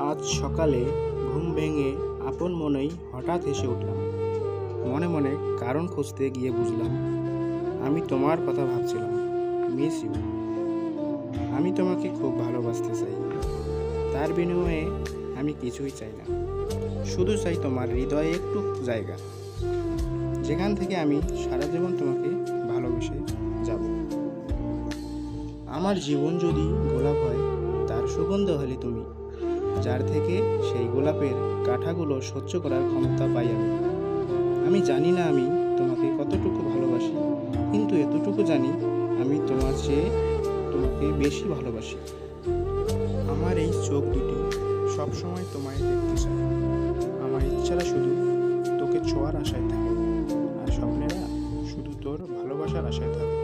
আজ সকালে ঘুম ভেঙে আপন মনেই হঠাৎ হেসে উঠলাম। মনে মনে কারণ খুঁজতে গিয়ে বুঝলাম আমি তোমার কথা ভাবছিলাম। Miss you. আমি তোমাকে খুব ভালোবাসতে চাই। তার বিনিময়ে আমি কিছুই চাই না, শুধু চাই তোমার হৃদয়ে একটু জায়গা, যেখান থেকে আমি সারা জীবন তোমাকে ভালোবেসে যাব। আমার জীবন যদি গোলাপ হয়, তার সুগন্ধ হলে তুমি, যার থেকে সেই গোলাপের কাঁটাগুলো সহ্য করার ক্ষমতা পাই আমি। আমি জানি না আমি তোমাকে কতটুকু ভালোবাসি, কিন্তু এতটুকু জানি আমি তোমার চেয়ে তোমাকে বেশি ভালোবাসি। আমার এই চোখ দুটি সবসময় তোমায় দেখতে চায়। আমার ইচ্ছারা শুধু তোকে ছোঁয়ার আশায় থাকে, আর স্বপ্নেরা শুধু তোর ভালোবাসার আশায় থাকে।